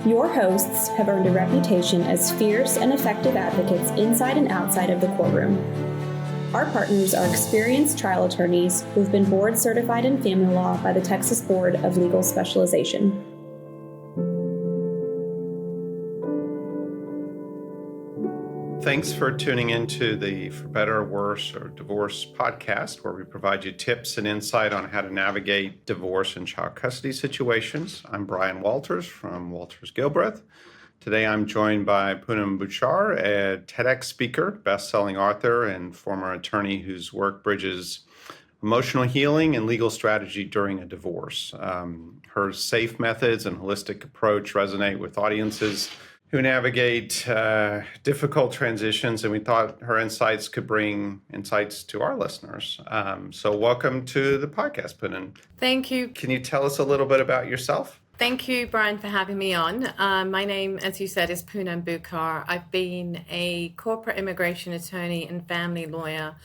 Your hosts have earned a reputation as fierce and effective advocates inside and outside of the courtroom. Our partners are experienced trial attorneys who've been board certified in family law by the Texas Board of Legal Specialization. Thanks for tuning into the For Better or Worse or Divorce podcast, where we provide you tips and insight on how to navigate divorce and child custody situations. I'm Brian Walters from Walters Gilbreth. Today I'm joined by Poonam Bhuchar, a TEDx speaker, best-selling author, and former attorney whose work bridges emotional healing and legal strategy during a divorce. Her safe methods and holistic approach resonate with audiences who navigate difficult transitions, and we thought her insights could bring insights to our listeners. So welcome to the podcast, Poonam. Thank you. Can you tell us a little bit about yourself? Thank you, Brian, for having me on. My name, as you said, is Poonam Bhuchar. I've been a corporate immigration attorney and family lawyer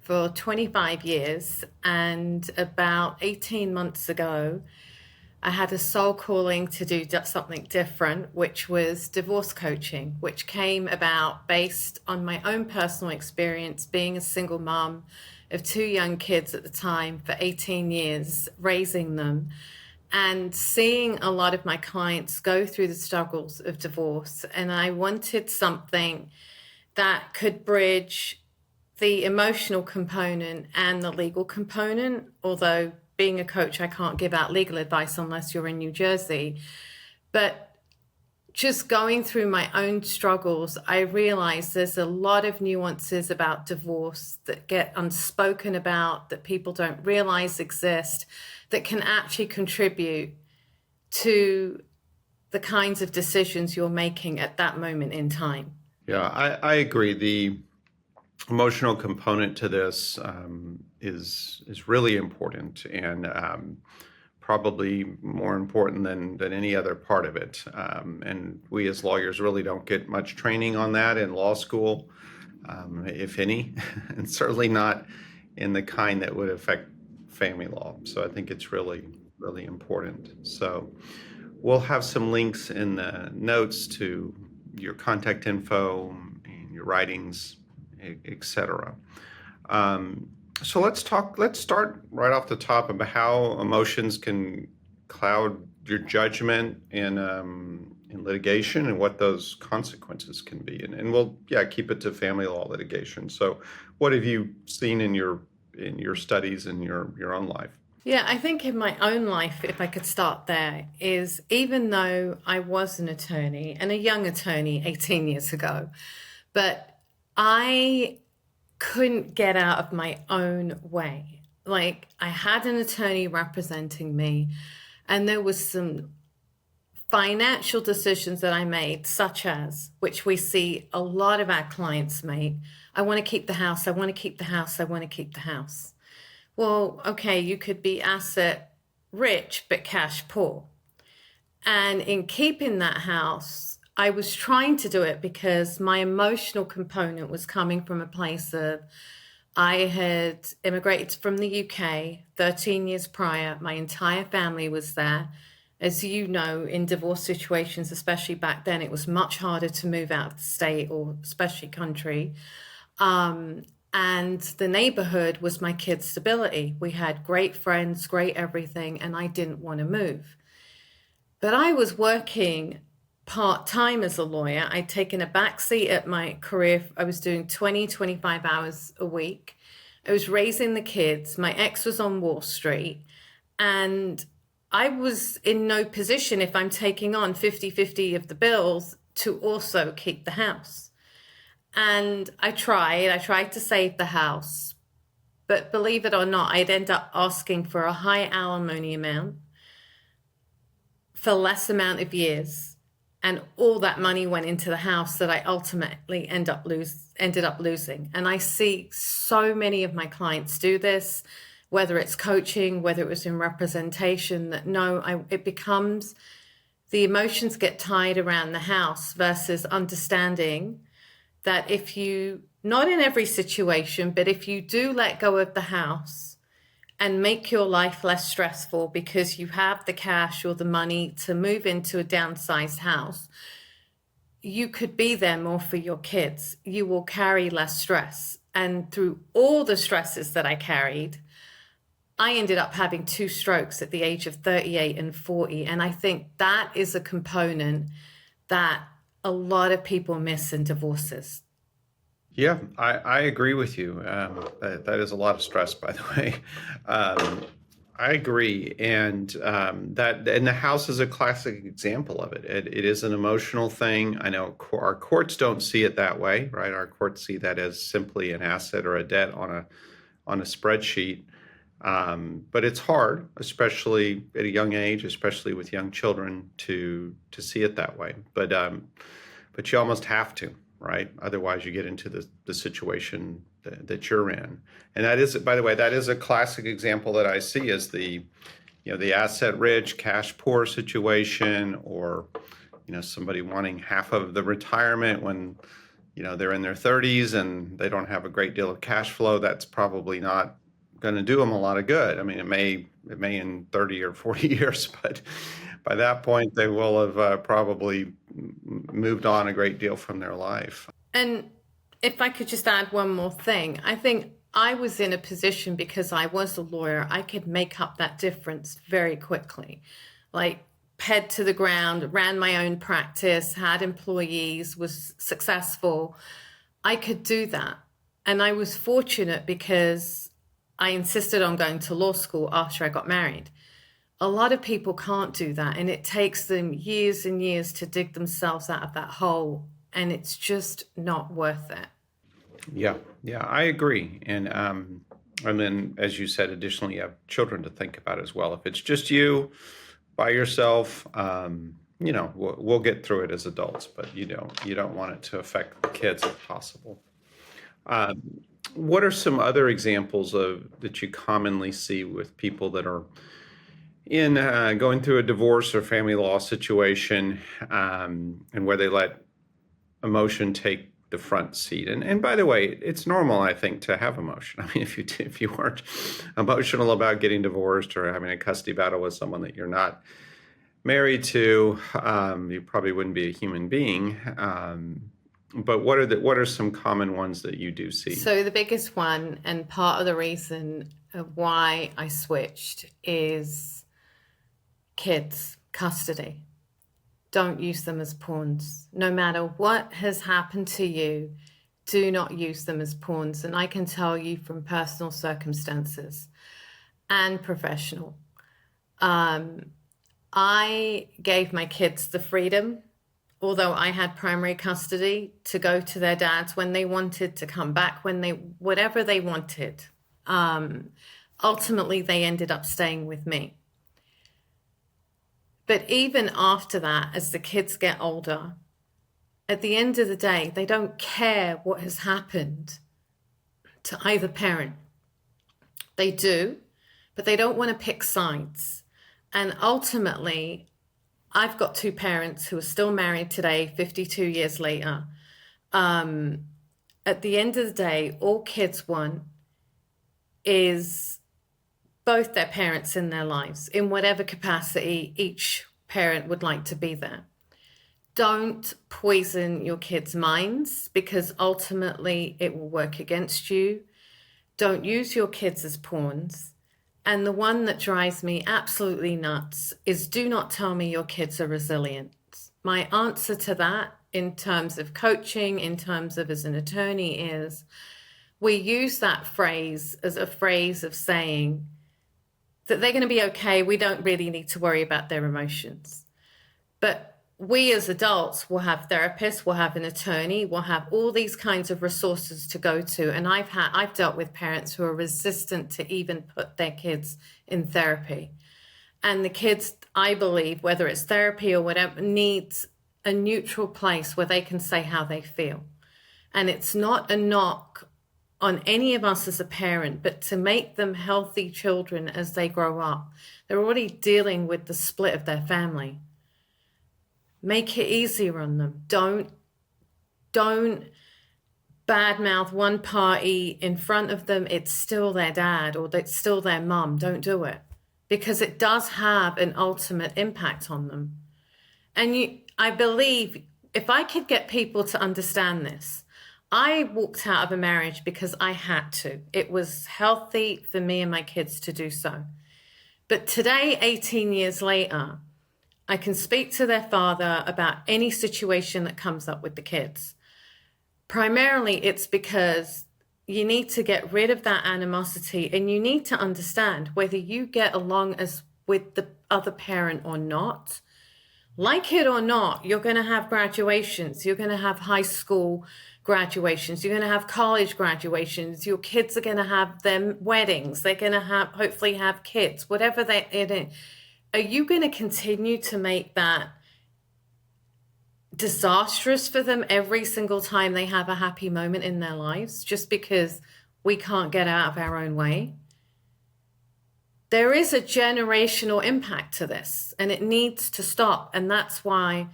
for 25 years, and about 18 months ago, I had a soul calling to do something different, which was divorce coaching, which came about based on my own personal experience being a single mom of 2 young kids at the time for 18 years, raising them, and seeing a lot of my clients go through the struggles of divorce. And I wanted something that could bridge the emotional component and the legal component, although being a coach, I can't give out legal advice unless you're in New Jersey. But just going through my own struggles, I realized there's a lot of nuances about divorce that get unspoken about, that people don't realize exist, that can actually contribute to the kinds of decisions you're making at that moment in time. Yeah, I agree. The emotional component to this is really important, and probably more important than any other part of it. And we as lawyers really don't get much training on that in law school, if any, and certainly not in the kind that would affect family law. So I think it's really, really important. So we'll have some links in the notes to your contact info and your writings, etc. So let's start right off the top about how emotions can cloud your judgment in litigation and what those consequences can be. And we'll keep it to family law litigation. So what have you seen in your studies and your own life? Yeah, I think in my own life, if I could start there, is even though I was an attorney and a young attorney 18 years ago, but I couldn't get out of my own way. Like, I had an attorney representing me, and there was some financial decisions that I made, such as, which we see a lot of our clients make, I want to keep the house, I want to keep the house, I want to keep the house. Well, okay, you could be asset rich, but cash poor. And in keeping that house, I was trying to do it because my emotional component was coming from a place of, I had immigrated from the UK 13 years prior. My entire family was there. As you know, in divorce situations, especially back then, it was much harder to move out of the state or especially country. And the neighborhood was my kids' stability. We had great friends, great everything, and I didn't want to move. But I was working part-time as a lawyer. I'd taken a back seat at my career. I was doing 25 hours a week. I was raising the kids. My ex was on Wall Street. And I was in no position, if I'm taking on 50-50 of the bills, to also keep the house. And I tried to save the house, but believe it or not, I'd end up asking for a high alimony amount for less amount of years. And all that money went into the house that I ultimately ended up losing. And I see so many of my clients do this, whether it's coaching, whether it was in representation, that it becomes, the emotions get tied around the house versus understanding that if you, not in every situation, but if you do let go of the house and make your life less stressful because you have the cash or the money to move into a downsized house, you could be there more for your kids. You will carry less stress. And through all the stresses that I carried, I ended up having 2 strokes at the age of 38 and 40. And I think that is a component that a lot of people miss in divorces. Yeah, I agree with you. That is a lot of stress, by the way. I agree, and the house is a classic example of it. It is an emotional thing. I know our courts don't see it that way, right? Our courts see that as simply an asset or a debt on a spreadsheet. But it's hard, especially at a young age, especially with young children, to see it that way. But you almost have to, right? Otherwise, you get into the situation that you're in. And that is, by the way, that is a classic example that I see as the asset rich, cash poor situation, or somebody wanting half of the retirement when they're in their 30s and they don't have a great deal of cash flow. That's probably not going to do them a lot of good. I mean, it may in 30 or 40 years, but by that point, they will have probably moved on a great deal from their life. And if I could just add one more thing, I think I was in a position because I was a lawyer, I could make up that difference very quickly. Like, head to the ground, ran my own practice, had employees, was successful. I could do that. And I was fortunate because I insisted on going to law school after I got married. A lot of people can't do that, and it takes them years and years to dig themselves out of that hole, and it's just not worth it. Yeah, I agree. And then, as you said, additionally, you have children to think about as well. If it's just you by yourself, we'll get through it as adults, but you don't want it to affect the kids if possible. What are some other examples that you commonly see with people that are in going through a divorce or family law situation, and where they let emotion take the front seat? And by the way, it's normal, I think, to have emotion. I mean, if you weren't emotional about getting divorced or having a custody battle with someone that you're not married to, you probably wouldn't be a human being. But what are some common ones that you do see? So the biggest one, and part of the reason of why I switched, is kids, custody. Don't use them as pawns. No matter what has happened to you, do not use them as pawns. And I can tell you from personal circumstances and professional. I gave my kids the freedom, although I had primary custody, to go to their dads when they wanted, to come back whatever they wanted. Ultimately, they ended up staying with me. But even after that, as the kids get older, at the end of the day, they don't care what has happened to either parent. They do, but they don't want to pick sides. And ultimately, I've got 2 parents who are still married today, 52 years later. At the end of the day, all kids want is both their parents in their lives, in whatever capacity each parent would like to be there. Don't poison your kids' minds, because ultimately it will work against you. Don't use your kids as pawns. And the one that drives me absolutely nuts is, do not tell me your kids are resilient. My answer to that, in terms of coaching, in terms of as an attorney, is we use that phrase as a phrase of saying that they're going to be okay. We don't really need to worry about their emotions. But we as adults will have therapists, we'll have an attorney, we'll have all these kinds of resources to go to. And I've dealt with parents who are resistant to even put their kids in therapy. And the kids, I believe, whether it's therapy or whatever, needs a neutral place where they can say how they feel. And it's not a knock on any of us as a parent, but to make them healthy children as they grow up. They're already dealing with the split of their family. Make it easier on them. Don't badmouth one party in front of them, it's still their dad or it's still their mum. Don't do it, because it does have an ultimate impact on them. And I believe if I could get people to understand this, I walked out of a marriage because I had to. It was healthy for me and my kids to do so. But today, 18 years later, I can speak to their father about any situation that comes up with the kids. Primarily, it's because you need to get rid of that animosity, and you need to understand whether you get along as with the other parent or not. Like it or not, you're going to have graduations. You're going to have high school graduations. You're going to have college graduations. Your kids are going to have their weddings. They're going to hopefully have kids, whatever it is. Are you going to continue to make that disastrous for them every single time they have a happy moment in their lives just because we can't get out of our own way? There is a generational impact to this, and it needs to stop. And that's why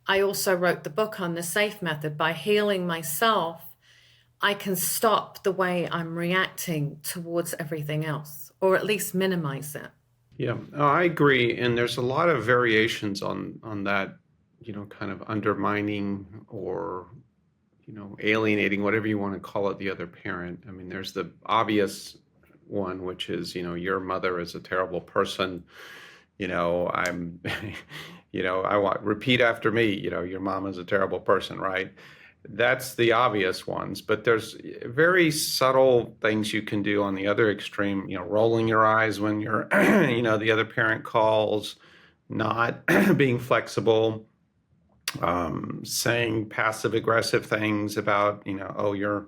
I also wrote the book on the SAFE method. By healing myself, I can stop the way I'm reacting towards everything else, or at least minimize it. Yeah, I agree. And there's a lot of variations on that, kind of undermining or, alienating, whatever you want to call it, the other parent. I mean, there's the obvious one, which is, your mother is a terrible person. I'm, repeat after me, your mom is a terrible person, right? That's the obvious ones, but there's very subtle things you can do on the other extreme, rolling your eyes when you're, the other parent calls, not being flexible, saying passive aggressive things about, oh, your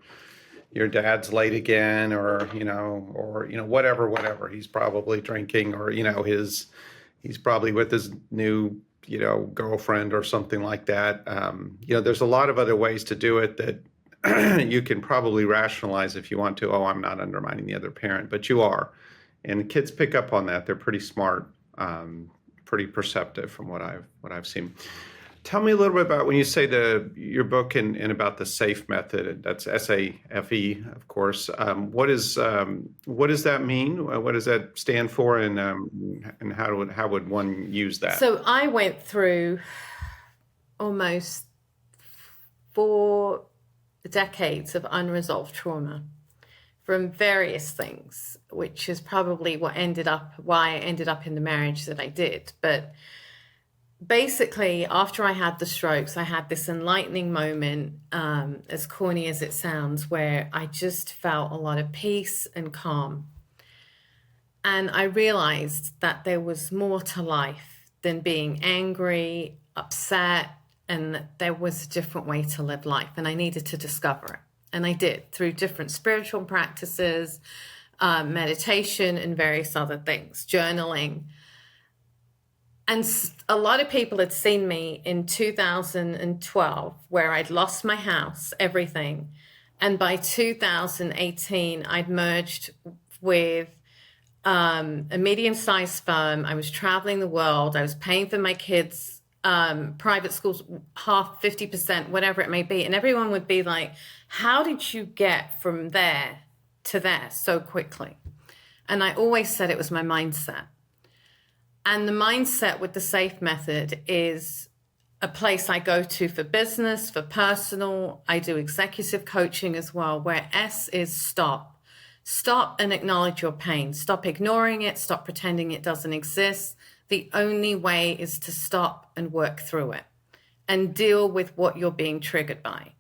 dad's late again, or whatever. He's probably drinking, or he's probably with his new girlfriend or something like that. There's a lot of other ways to do it that you can probably rationalize if you want to. Oh, I'm not undermining the other parent, but you are, and kids pick up on that. They're pretty smart, pretty perceptive from what I've seen. Tell me a little bit about when you say your book and about the SAFE method. That's SAFE, of course. What does that mean? What does that stand for, and how would one use that? So I went through almost 4 decades of unresolved trauma from various things, which is probably why I ended up in the marriage that I did. But basically, after I had the strokes, I had this enlightening moment, as corny as it sounds, where I just felt a lot of peace and calm. And I realized that there was more to life than being angry, upset, and that there was a different way to live life. And I needed to discover it. And I did, through different spiritual practices, meditation, and various other things, journaling. And a lot of people had seen me in 2012, where I'd lost my house, everything. And by 2018, I'd merged with a medium-sized firm. I was traveling the world. I was paying for my kids' private schools, 50%, whatever it may be. And everyone would be like, how did you get from there to there so quickly? And I always said it was my mindset. And the mindset with the SAFE method is a place I go to for business, for personal. I do executive coaching as well, where S is stop. Stop and acknowledge your pain. Stop ignoring it. Stop pretending it doesn't exist. The only way is to stop and work through it and deal with what you're being triggered by.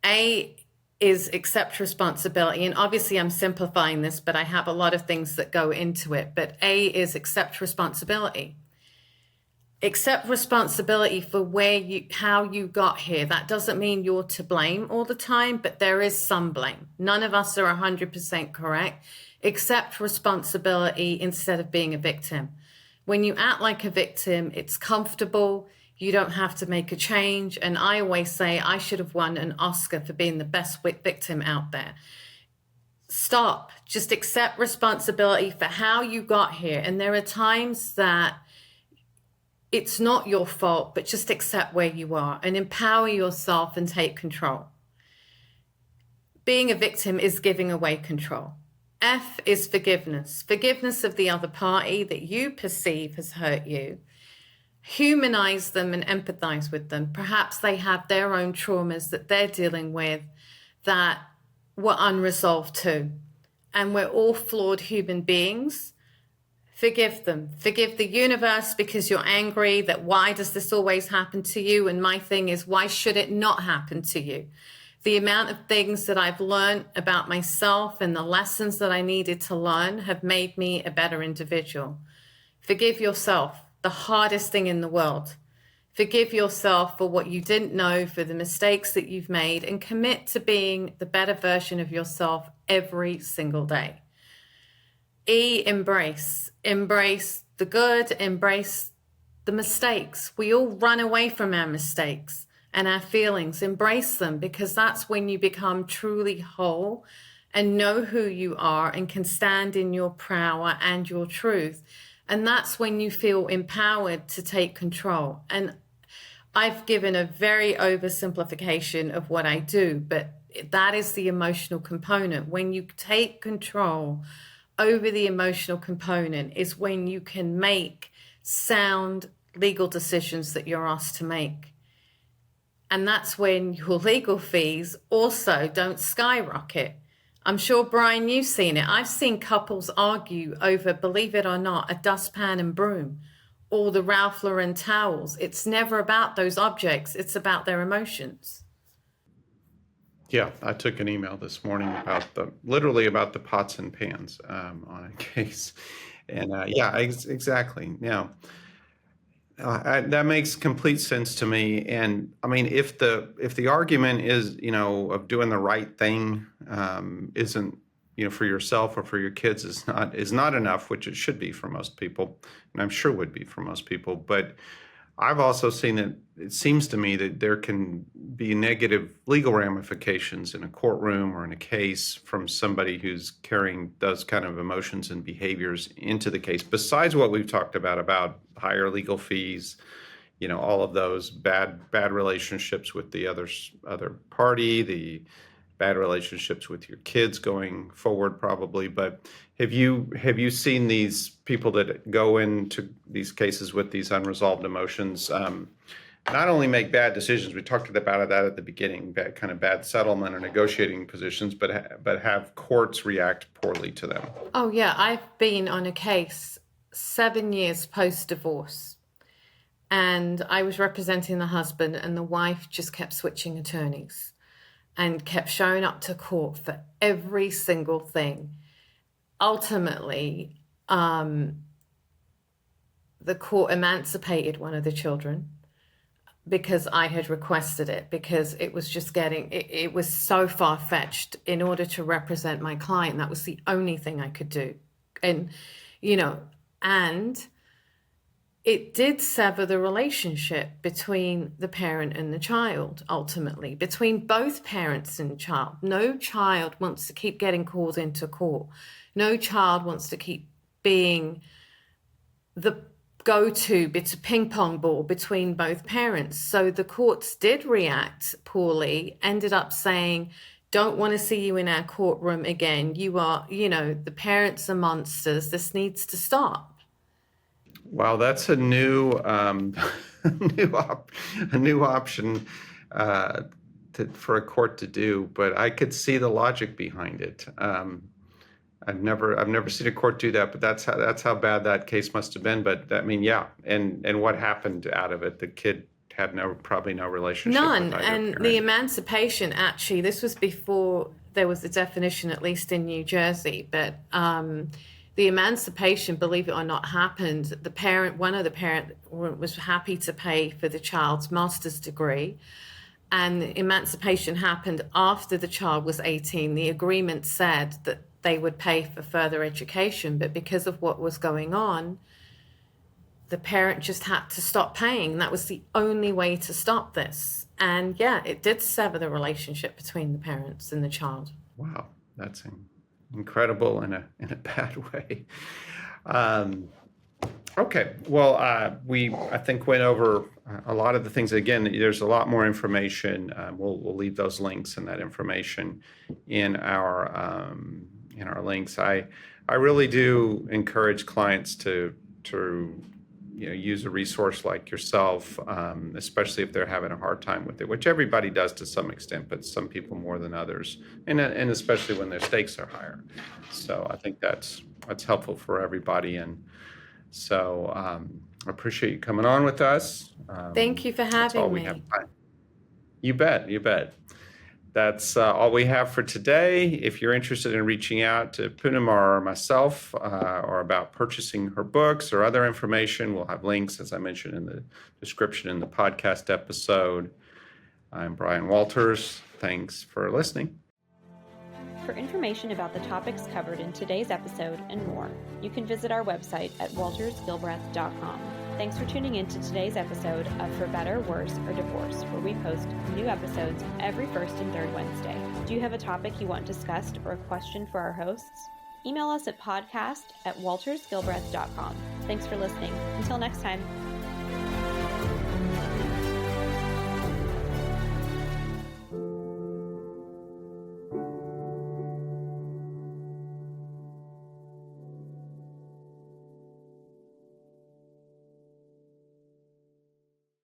A is accept responsibility. And obviously I'm simplifying this, but I have a lot of things that go into it. But A is accept responsibility. Accept responsibility for how you got here. That doesn't mean you're to blame all the time, but there is some blame. None of us are 100% correct. Accept responsibility instead of being a victim. When you act like a victim, it's comfortable. You don't have to make a change. And I always say I should have won an Oscar for being the best victim out there. Stop. Just accept responsibility for how you got here. And there are times that it's not your fault, but just accept where you are and empower yourself and take control. being a victim is giving away control. F is forgiveness. Forgiveness of the other party that you perceive has hurt you. Humanize them and empathize with them. Perhaps they have their own traumas that they're dealing with that were unresolved too. And we're all flawed human beings. Forgive them. Forgive the universe because you're angry that why does this always happen to you? And my thing is, why should it not happen to you? The amount of things that I've learned about myself and the lessons that I needed to learn have made me a better individual. Forgive yourself, the hardest thing in the world. Forgive yourself for what you didn't know, for the mistakes that you've made, and commit to being the better version of yourself every single day. E, embrace. Embrace the good, embrace the mistakes. We all run away from our mistakes and our feelings. Embrace them, because that's when you become truly whole and know who you are and can stand in your power and your truth. And that's when you feel empowered to take control. And I've given a very oversimplification of what I do, but that is the emotional component. When you take control over the emotional component is when you can make sound legal decisions that you're asked to make. And that's when your legal fees also don't skyrocket. I'm sure, Brian, you've seen it. I've seen couples argue over, believe it or not, a dustpan and broom or the Ralph Lauren towels. It's never about those objects. It's about their emotions. Yeah, I took an email this morning literally about the pots and pans on a case. And exactly. Now, that makes complete sense to me. And I mean, if the argument is, of doing the right thing isn't, for yourself or for your kids is not enough, which it should be for most people, and I'm sure would be for most people. But I've also seen that it seems to me that there can be negative legal ramifications in a courtroom or in a case from somebody who's carrying those kind of emotions and behaviors into the case, besides what we've talked about higher legal fees, all of those bad relationships with the other party, the bad relationships with your kids going forward probably. But have you seen these people that go into these cases with these unresolved emotions not only make bad decisions, we talked about that at the beginning, bad settlement or negotiating positions, but have courts react poorly to them? Oh yeah, I've been on a case 7 years post-divorce, and I was representing the husband, and the wife just kept switching attorneys and kept showing up to court for every single thing. Ultimately, the court emancipated one of the children because I had requested it, because it was just it was so far-fetched in order to represent my client. That was the only thing I could do. And, and it did sever the relationship between the parent and the child, ultimately, between both parents and child. No child wants to keep getting called into court. No child wants to keep being the go-to ping pong ball between both parents. So the courts did react poorly, ended up saying, don't want to see you in our courtroom again. You are, the parents are monsters. This needs to stop. Wow, that's a new new option for a court to do, but I could see the logic behind it. I've never seen a court do that, but that's how bad that case must have been. But I mean, yeah, and what happened out of it? The kid had probably no relationship. None, with either and parent. the emancipation, actually, this was before there was a definition, at least in New Jersey, but the emancipation, believe it or not, happened. One of the parents was happy to pay for the child's master's degree, and the emancipation happened after the child was 18. The agreement said that they would pay for further education, but because of what was going on, the parent just had to stop paying. That was the only way to stop this. And yeah, it did sever the relationship between the parents and the child. Wow, that's incredible in a bad way. Okay. Well, I think went over a lot of the things. Again, there's a lot more information. We'll leave those links and that information in our links. I really do encourage clients to use a resource like yourself, especially if they're having a hard time with it, which everybody does to some extent, but some people more than others, and especially when their stakes are higher. So I think that's helpful for everybody. And so I appreciate you coming on with us. Thank you for That's all having we me. have time. You bet. That's all we have for today. If you're interested in reaching out to Poonam or myself or about purchasing her books or other information, we'll have links, as I mentioned, in the description in the podcast episode. I'm Brian Walters. Thanks for listening. For information about the topics covered in today's episode and more, you can visit our website at waltersgilbreth.com. Thanks for tuning in to today's episode of For Better, Worse, or Divorce, where we post new episodes every first and third Wednesday. Do you have a topic you want discussed or a question for our hosts? Email us at podcast@waltersgilbreth.com. Thanks for listening. Until next time.